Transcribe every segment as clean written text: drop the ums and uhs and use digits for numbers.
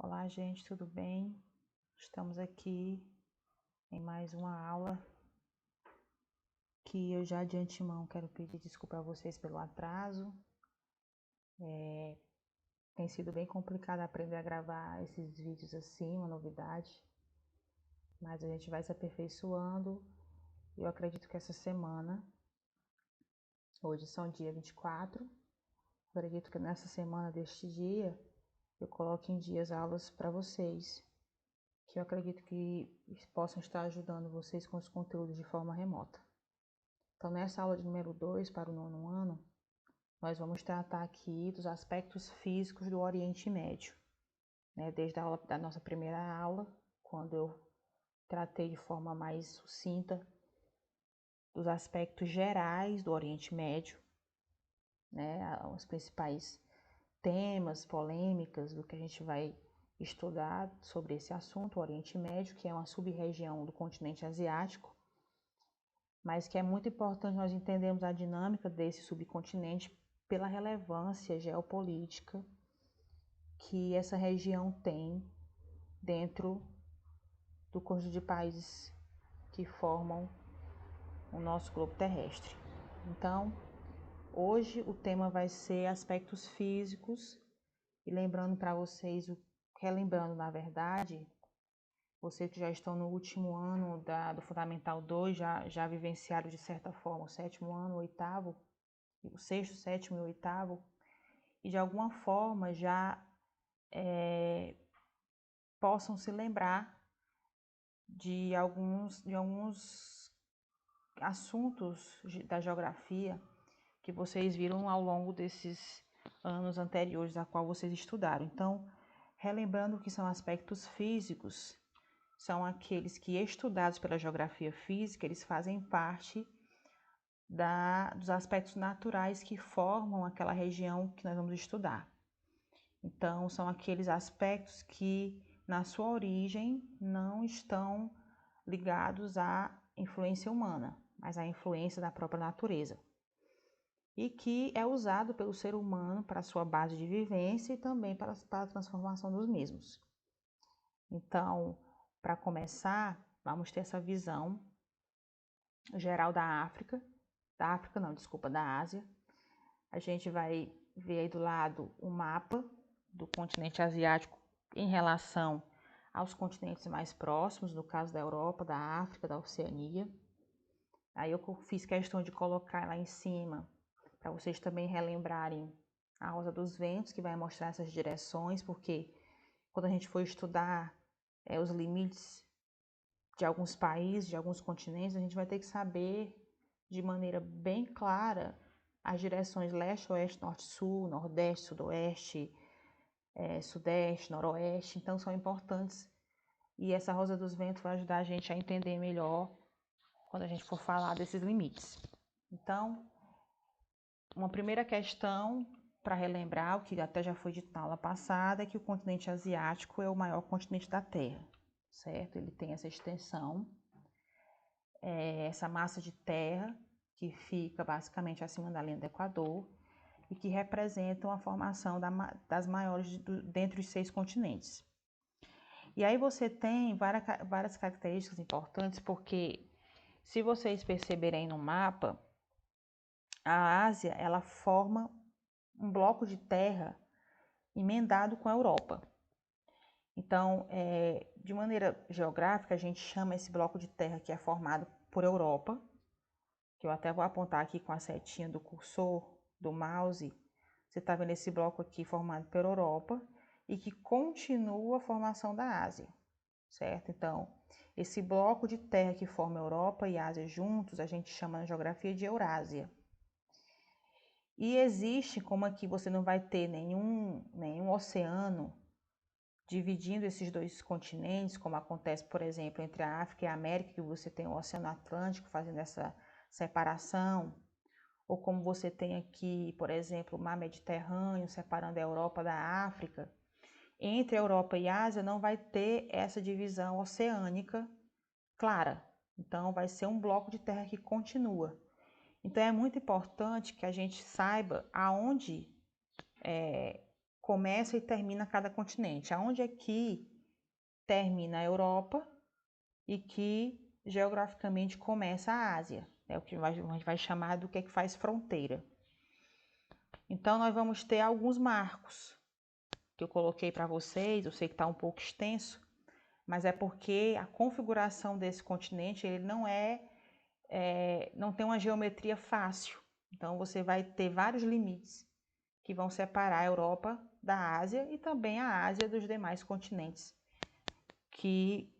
Olá, gente, tudo bem? Estamos aqui em mais uma aula que eu já de antemão quero pedir desculpa a vocês pelo atraso. Tem sido bem complicado aprender a gravar esses vídeos assim, uma novidade, mas a gente vai se aperfeiçoando. Eu acredito que essa semana, hoje são dia 24, acredito que nessa semana deste dia eu coloque em dia as aulas para vocês, que eu acredito que possam estar ajudando vocês com os conteúdos de forma remota. Então, nessa aula de número 2 para o 9º ano, nós vamos tratar aqui dos aspectos físicos do Oriente Médio, né? Desde a aula da nossa primeira aula, quando eu tratei de forma mais sucinta dos aspectos gerais do Oriente Médio, né? Os principais temas, polêmicas do que a gente vai estudar sobre esse assunto, o Oriente Médio, que é uma sub-região do continente asiático, mas que é muito importante nós entendermos a dinâmica desse subcontinente pela relevância geopolítica que essa região tem dentro do conjunto de países que formam o nosso globo terrestre. Então, hoje o tema vai ser aspectos físicos e lembrando para vocês, relembrando na verdade, vocês que já estão no último ano do Fundamental 2, já vivenciaram de certa forma o 7º ano, o 8º, o 6º, 7º e o 8º, e de alguma forma já possam se lembrar de alguns assuntos da geografia que vocês viram ao longo desses anos anteriores a qual vocês estudaram. Então, relembrando que são aspectos físicos, são aqueles que, estudados pela geografia física, eles fazem parte dos aspectos naturais que formam aquela região que nós vamos estudar. Então, são aqueles aspectos que, na sua origem, não estão ligados à influência humana, mas à influência da própria natureza. E que é usado pelo ser humano para sua base de vivência e também para a transformação dos mesmos. Então, para começar, vamos ter essa visão geral da Ásia. A gente vai ver aí do lado o mapa do continente asiático em relação aos continentes mais próximos, no caso da Europa, da África, da Oceania. Aí eu fiz questão de colocar lá em cima, para vocês também relembrarem a Rosa dos Ventos, que vai mostrar essas direções, porque quando a gente for estudar os limites de alguns países, de alguns continentes, a gente vai ter que saber de maneira bem clara as direções leste, oeste, norte, sul, nordeste, sudoeste, sudeste, noroeste. Então são importantes e essa Rosa dos Ventos vai ajudar a gente a entender melhor quando a gente for falar desses limites. Então, uma primeira questão para relembrar, o que até já foi dito na aula passada, é que o continente asiático é o maior continente da Terra, certo? Ele tem essa extensão, essa massa de terra que fica basicamente acima da linha do Equador e que representam a formação das maiores dentre os 6 continentes. E aí você tem várias características importantes, porque se vocês perceberem no mapa, a Ásia ela forma um bloco de terra emendado com a Europa. Então, de maneira geográfica, a gente chama esse bloco de terra que é formado por Europa, que eu até vou apontar aqui com a setinha do cursor, do mouse. Você está vendo esse bloco aqui formado por Europa e que continua a formação da Ásia, certo? Então, esse bloco de terra que forma Europa e Ásia juntos, a gente chama na geografia de Eurásia. E existe, como aqui você não vai ter nenhum oceano dividindo esses 2 continentes, como acontece, por exemplo, entre a África e a América, que você tem o Oceano Atlântico fazendo essa separação, ou como você tem aqui, por exemplo, o Mar Mediterrâneo separando a Europa da África. Entre a Europa e a Ásia não vai ter essa divisão oceânica clara. Então, vai ser um bloco de terra que continua. Então, é muito importante que a gente saiba aonde começa e termina cada continente. Aonde é que termina a Europa e que geograficamente começa a Ásia. É o que a gente vai chamar do que é que faz fronteira. Então, nós vamos ter alguns marcos que eu coloquei para vocês. Eu sei que está um pouco extenso, mas é porque a configuração desse continente ele não tem uma geometria fácil. Então, você vai ter vários limites que vão separar a Europa da Ásia e também a Ásia dos demais continentes que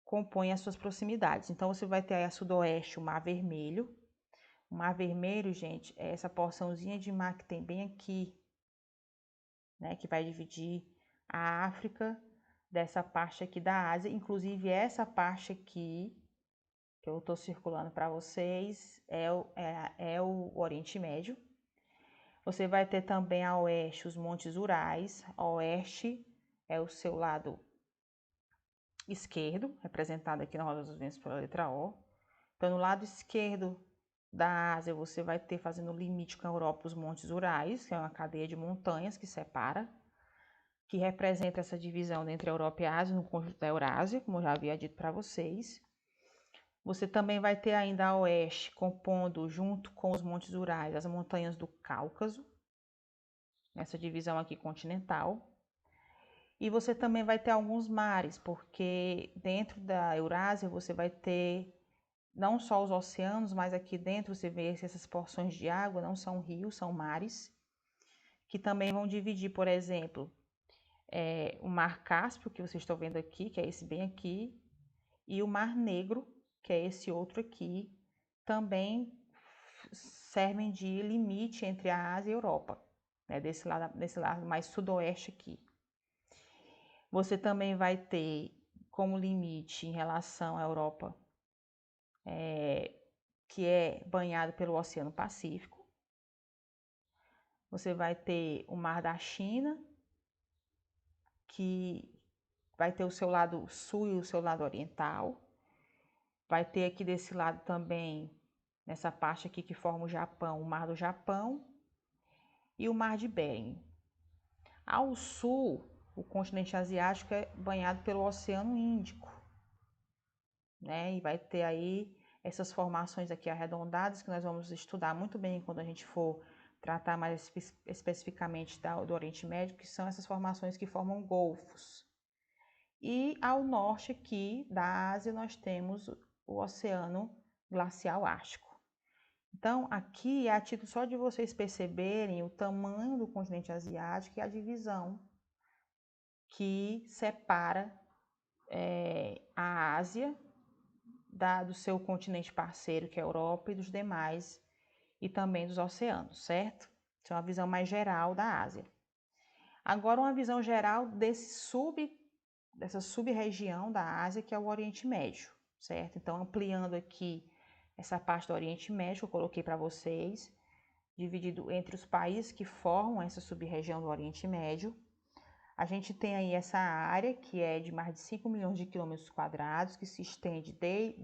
compõem as suas proximidades. Então, você vai ter aí a sudoeste o Mar Vermelho. O Mar Vermelho, gente, é essa porçãozinha de mar que tem bem aqui, né, que vai dividir a África dessa parte aqui da Ásia. Inclusive, essa parte aqui, que eu estou circulando para vocês, é o Oriente Médio. Você vai ter também a oeste os Montes Urais. A oeste é o seu lado esquerdo, representado aqui na roda dos ventos pela letra O. Então, no lado esquerdo da Ásia, você vai ter, fazendo limite com a Europa, os Montes Urais, que é uma cadeia de montanhas que separa, que representa essa divisão entre a Europa e a Ásia no conjunto da Eurásia, como eu já havia dito para vocês. Você também vai ter ainda a oeste, compondo junto com os Montes Urais, as montanhas do Cáucaso, nessa divisão aqui continental. E você também vai ter alguns mares, porque dentro da Eurásia você vai ter não só os oceanos, mas aqui dentro você vê essas porções de água, não são rios, são mares, que também vão dividir, por exemplo, o Mar Cáspio, que vocês estão vendo aqui, que é esse bem aqui, e o Mar Negro, que é esse outro aqui, também servem de limite entre a Ásia e a Europa, né, desse lado mais sudoeste aqui. Você também vai ter como limite em relação à Europa, que é banhado pelo Oceano Pacífico. Você vai ter o Mar da China, que vai ter o seu lado sul e o seu lado oriental. Vai ter aqui desse lado também, nessa parte aqui que forma o Japão, o Mar do Japão e o Mar de Bering. Ao sul, o continente asiático é banhado pelo Oceano Índico, né? E vai ter aí essas formações aqui arredondadas que nós vamos estudar muito bem quando a gente for tratar mais especificamente do Oriente Médio, que são essas formações que formam golfos. E ao norte aqui da Ásia nós temos o Oceano Glacial Ártico. Então, aqui é a título só de vocês perceberem o tamanho do continente asiático e a divisão que separa a Ásia do seu continente parceiro, que é a Europa, e dos demais, e também dos oceanos, certo? Isso é uma visão mais geral da Ásia. Agora, uma visão geral dessa sub-região da Ásia, que é o Oriente Médio, certo? Então, ampliando aqui essa parte do Oriente Médio, eu coloquei para vocês, dividido entre os países que formam essa sub-região do Oriente Médio. A gente tem aí essa área, que é de mais de 5 milhões de quilômetros quadrados, que se estende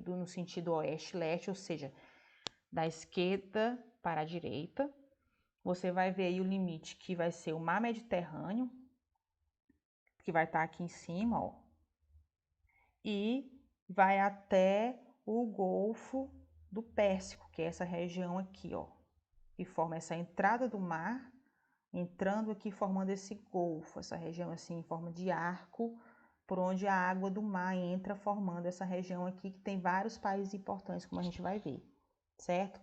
no sentido oeste-leste, ou seja, da esquerda para a direita. Você vai ver aí o limite, que vai ser o Mar Mediterrâneo, que vai estar aqui em cima, ó, e vai até o Golfo do Pérsico, que é essa região aqui, ó, que forma essa entrada do mar, entrando aqui formando esse golfo, essa região assim em forma de arco, por onde a água do mar entra formando essa região aqui, que tem vários países importantes, como a gente vai ver, certo?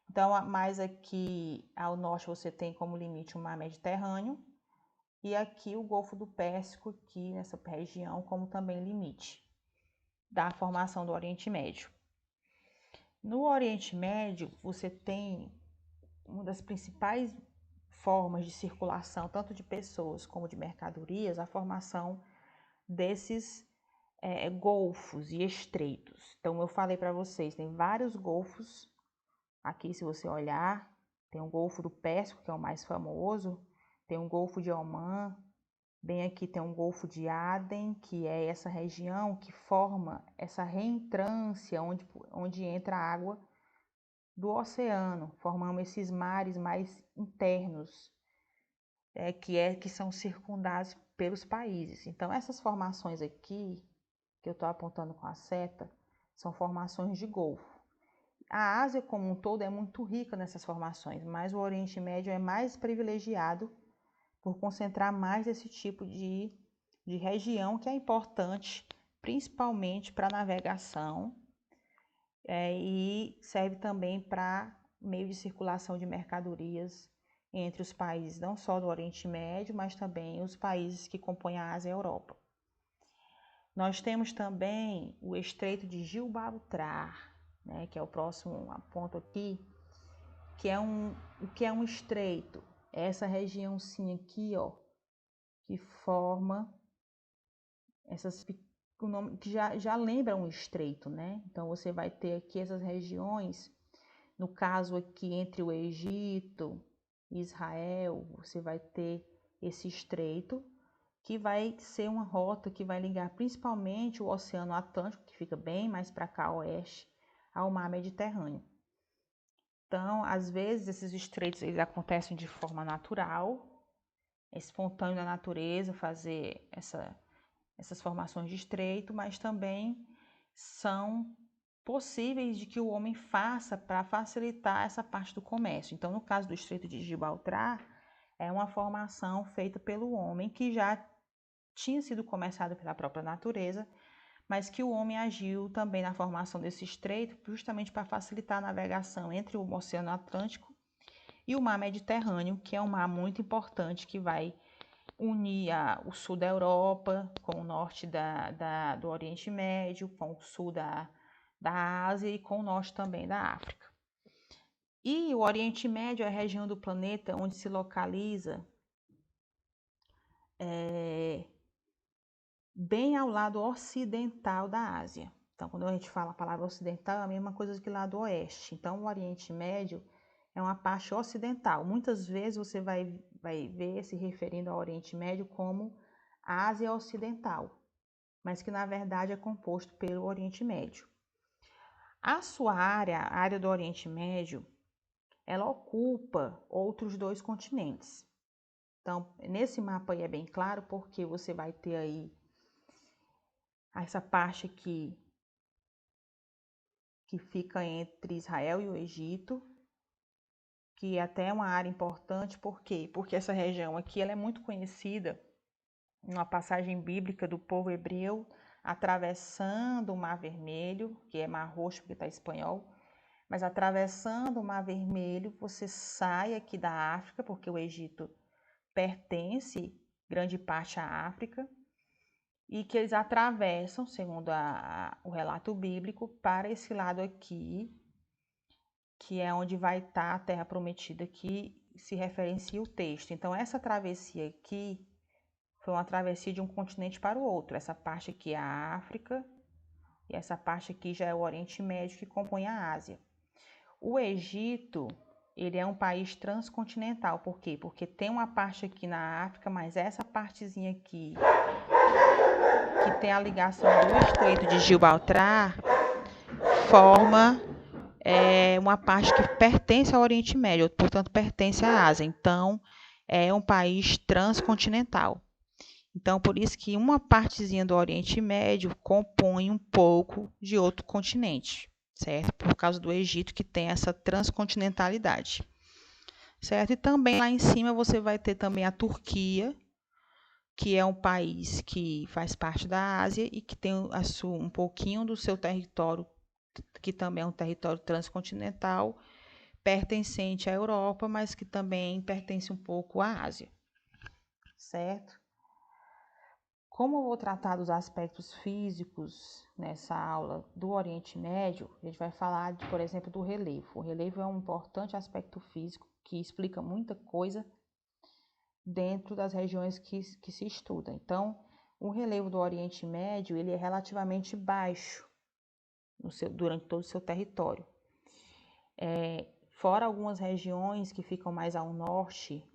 Então, mais aqui ao norte você tem como limite o Mar Mediterrâneo, e aqui o Golfo do Pérsico, aqui nessa região, como também limite da formação do Oriente Médio. No Oriente Médio, você tem uma das principais formas de circulação, tanto de pessoas como de mercadorias, a formação desses golfos e estreitos. Então, eu falei para vocês, tem vários golfos. Aqui, se você olhar, tem o Golfo do Pérsico, que é o mais famoso, tem o Golfo de Omã, bem aqui tem um Golfo de Aden, que é essa região que forma essa reentrância onde entra a água do oceano, formando esses mares mais internos. que são circundados pelos países. Então, essas formações aqui, que eu estou apontando com a seta, são formações de golfo. A Ásia como um todo é muito rica nessas formações, mas o Oriente Médio é mais privilegiado por concentrar mais esse tipo de região que é importante, principalmente para navegação, e serve também para meio de circulação de mercadorias entre os países, não só do Oriente Médio, mas também os países que compõem a Ásia e a Europa. Nós temos também o Estreito de Gibraltar, né, que é o próximo ponto aqui, o que é um estreito? É essa regiãozinha aqui, ó, que forma o nome que já lembra um estreito, né? Então você vai ter aqui essas regiões, no caso aqui entre o Egito e Israel, você vai ter esse estreito, que vai ser uma rota que vai ligar principalmente o Oceano Atlântico, que fica bem mais para cá, oeste, ao Mar Mediterrâneo. Então, às vezes, esses estreitos eles acontecem de forma natural, é espontâneo da natureza fazer essas formações de estreito, mas também são possíveis de que o homem faça para facilitar essa parte do comércio. Então, no caso do Estreito de Gibraltar, é uma formação feita pelo homem que já tinha sido começada pela própria natureza, mas que o homem agiu também na formação desse estreito justamente para facilitar a navegação entre o Oceano Atlântico e o Mar Mediterrâneo, que é um mar muito importante que vai unir o sul da Europa com o norte do Oriente Médio, com o sul da Ásia e com o norte também da África. E o Oriente Médio é a região do planeta onde se localiza bem ao lado ocidental da Ásia. Então, quando a gente fala a palavra ocidental, é a mesma coisa que lado oeste. Então, o Oriente Médio é uma parte ocidental. Muitas vezes você vai ver se referindo ao Oriente Médio como Ásia Ocidental, mas que na verdade é composto pelo Oriente Médio. A sua área, a área do Oriente Médio, ela ocupa outros dois continentes. Então, nesse mapa aí é bem claro porque você vai ter aí essa parte aqui que fica entre Israel e o Egito, que até é uma área importante, por quê? Porque essa região aqui ela é muito conhecida numa passagem bíblica do povo hebreu atravessando o Mar Vermelho, que é Mar Roxo porque está em espanhol, mas atravessando o Mar Vermelho você sai aqui da África, porque o Egito pertence grande parte à África, e que eles atravessam, segundo o relato bíblico, para esse lado aqui, que é onde vai estar a Terra Prometida, que se referencia o texto. Então, essa travessia aqui foi uma travessia de um continente para o outro. Essa parte aqui é a África e essa parte aqui já é o Oriente Médio, que compõe a Ásia. O Egito, ele é um país transcontinental. Por quê? Porque tem uma parte aqui na África, mas essa partezinha aqui, que tem a ligação do Estreito de Gibraltar, forma uma parte que pertence ao Oriente Médio, portanto pertence à Ásia. Então, é um país transcontinental. Então, por isso que uma partezinha do Oriente Médio compõe um pouco de outro continente, certo? Por causa do Egito, que tem essa transcontinentalidade, certo? E também lá em cima você vai ter também a Turquia, que é um país que faz parte da Ásia e que tem um pouquinho do seu território, que também é um território transcontinental, pertencente à Europa, mas que também pertence um pouco à Ásia, certo? Como eu vou tratar dos aspectos físicos nessa aula do Oriente Médio, a gente vai falar, por exemplo, do relevo. O relevo é um importante aspecto físico que explica muita coisa dentro das regiões que se estuda. Então, o relevo do Oriente Médio ele é relativamente baixo durante todo o seu território. Fora algumas regiões que ficam mais ao norte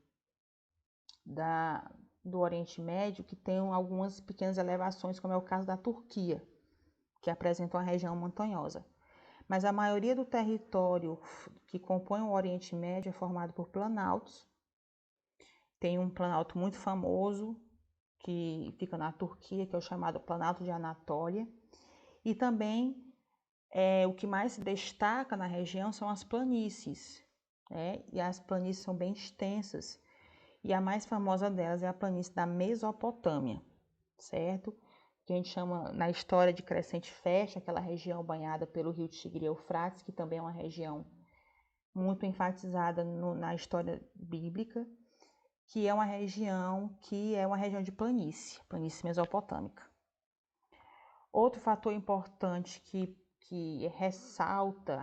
do Oriente Médio, que tem algumas pequenas elevações, como é o caso da Turquia, que apresenta uma região montanhosa. Mas a maioria do território que compõe o Oriente Médio é formado por planaltos, tem um planalto muito famoso que fica na Turquia, que é o chamado Planalto de Anatólia. E também o que mais se destaca na região são as planícies, né? E as planícies são bem extensas. E a mais famosa delas é a planície da Mesopotâmia, certo? Que a gente chama na história de Crescente Fecha, aquela região banhada pelo rio Tigre e Eufrates, que também é uma região muito enfatizada na história bíblica, que é uma região de planície mesopotâmica. Outro fator importante que ressalta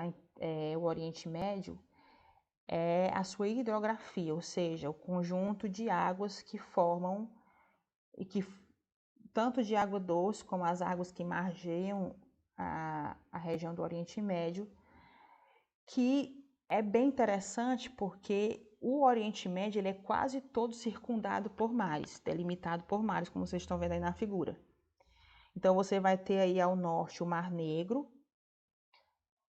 o Oriente Médio é a sua hidrografia, ou seja, o conjunto de águas que formam e que tanto de água doce como as águas que margeiam a região do Oriente Médio, que é bem interessante porque o Oriente Médio ele é quase todo circundado por mares, delimitado por mares, como vocês estão vendo aí na figura. Então você vai ter aí ao norte o Mar Negro,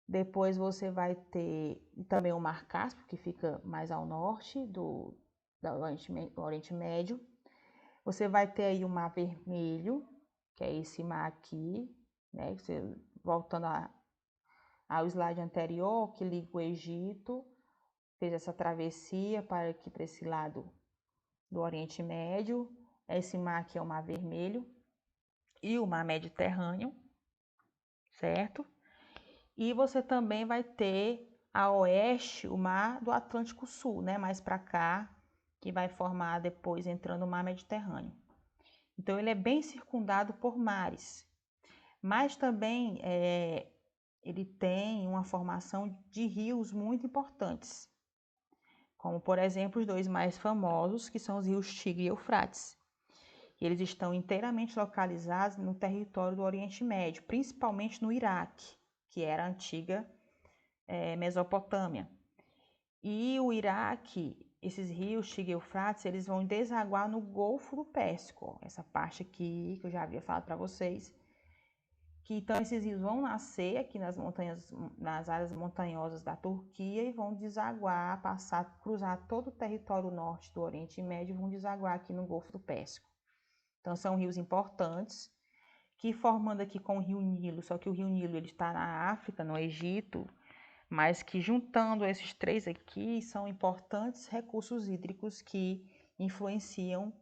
depois você vai ter também o Mar Cáspio, que fica mais ao norte do Oriente Médio. Você vai ter aí o Mar Vermelho, que é esse mar aqui, né? Voltando ao slide anterior, que liga o Egito, fez essa travessia para aqui para esse lado do Oriente Médio. Esse mar aqui é o Mar Vermelho e o Mar Mediterrâneo, certo? E você também vai ter a oeste o Mar do Atlântico Sul, né? Mais para cá, que vai formar depois entrando o Mar Mediterrâneo. Então ele é bem circundado por mares, mas também ele tem uma formação de rios muito importantes, como por exemplo os dois mais famosos, que são os rios Tigre e Eufrates. Eles estão inteiramente localizados no território do Oriente Médio, principalmente no Iraque, que era a antiga Mesopotâmia. E o Iraque, esses rios Tigre e Eufrates, eles vão desaguar no Golfo do Pérsico, essa parte aqui que eu já havia falado para vocês. Que então esses rios vão nascer aqui nas montanhas, nas áreas montanhosas da Turquia e vão desaguar, cruzar todo o território norte do Oriente Médio e vão desaguar aqui no Golfo do Pérsico. Então são rios importantes que formando aqui com o Rio Nilo, só que o Rio Nilo ele está na África, no Egito, mas que juntando esses três aqui são importantes recursos hídricos que influenciam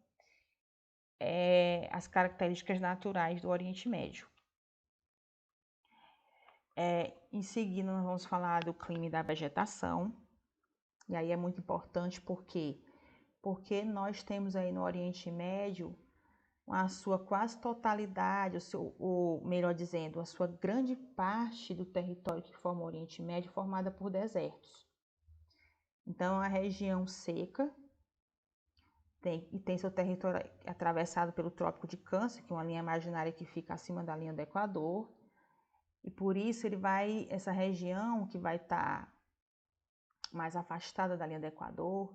as características naturais do Oriente Médio. Em seguida, nós vamos falar do clima e da vegetação. E aí é muito importante porque nós temos aí no Oriente Médio a sua quase totalidade, melhor dizendo, a sua grande parte do território que forma o Oriente Médio formada por desertos. Então, a região seca tem seu território atravessado pelo Trópico de Câncer, que é uma linha imaginária que fica acima da linha do Equador. E por isso essa região que vai estar mais afastada da linha do Equador,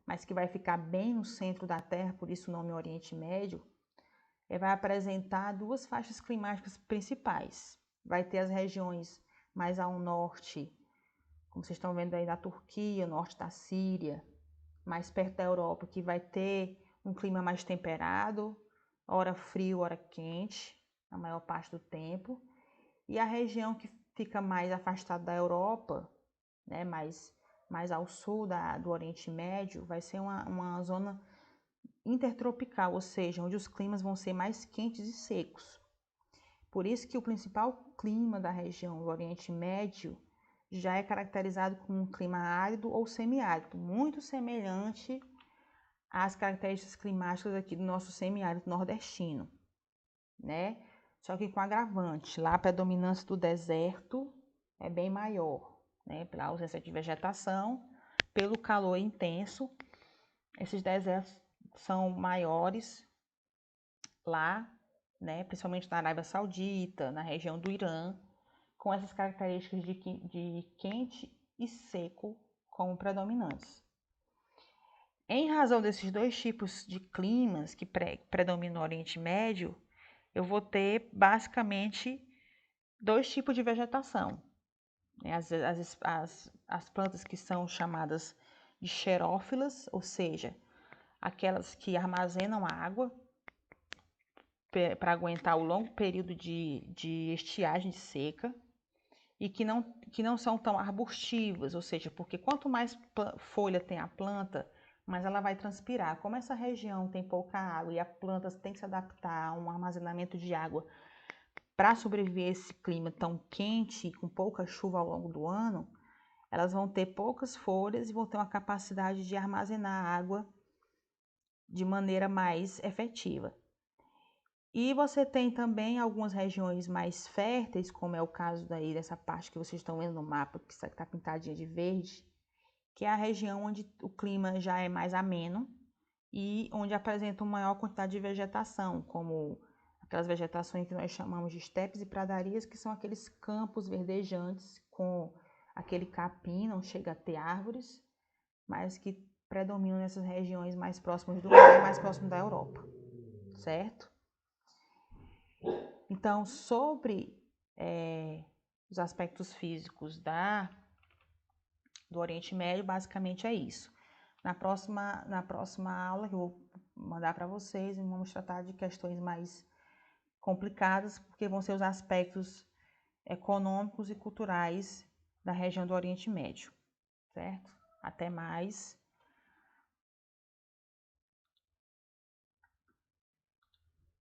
mas que vai ficar bem no centro da Terra, por isso o nome Oriente Médio, vai apresentar duas faixas climáticas principais. Vai ter as regiões mais ao norte, como vocês estão vendo aí da Turquia, norte da Síria, mais perto da Europa, que vai ter um clima mais temperado, ora frio, ora quente, a maior parte do tempo. E a região que fica mais afastada da Europa, né, mais ao sul do Oriente Médio, vai ser uma zona intertropical, ou seja, onde os climas vão ser mais quentes e secos. Por isso que o principal clima da região do Oriente Médio já é caracterizado como um clima árido ou semiárido, muito semelhante às características climáticas aqui do nosso semiárido nordestino, né? Só que com agravante, lá a predominância do deserto é bem maior, né? Pela ausência de vegetação, pelo calor intenso, esses desertos são maiores lá, né? Principalmente na Arábia Saudita, na região do Irã, com essas características de quente e seco como predominantes. Em razão desses dois tipos de climas que predominam no Oriente Médio, eu vou ter basicamente dois tipos de vegetação. As plantas que são chamadas de xerófilas, ou seja, aquelas que armazenam água para aguentar o longo período de estiagem, de seca, e que não são tão arbustivas, ou seja, porque quanto mais folha tem a planta, mais ela vai transpirar. Como essa região tem pouca água e a planta tem que se adaptar a um armazenamento de água para sobreviver a esse clima tão quente e com pouca chuva ao longo do ano, elas vão ter poucas folhas e vão ter uma capacidade de armazenar água de maneira mais efetiva. E você tem também algumas regiões mais férteis, como é o caso daí dessa parte que vocês estão vendo no mapa, que está pintadinha de verde, que é a região onde o clima já é mais ameno e onde apresenta uma maior quantidade de vegetação, como aquelas vegetações que nós chamamos de estepes e pradarias, que são aqueles campos verdejantes com aquele capim, não chega a ter árvores, mas que predominam nessas regiões mais próximas do mar e mais próximas da Europa, certo? Então, sobre os aspectos físicos do Oriente Médio, basicamente é isso. Na próxima aula que eu vou mandar para vocês, vamos tratar de questões mais complicadas, porque vão ser os aspectos econômicos e culturais da região do Oriente Médio, certo? Até mais.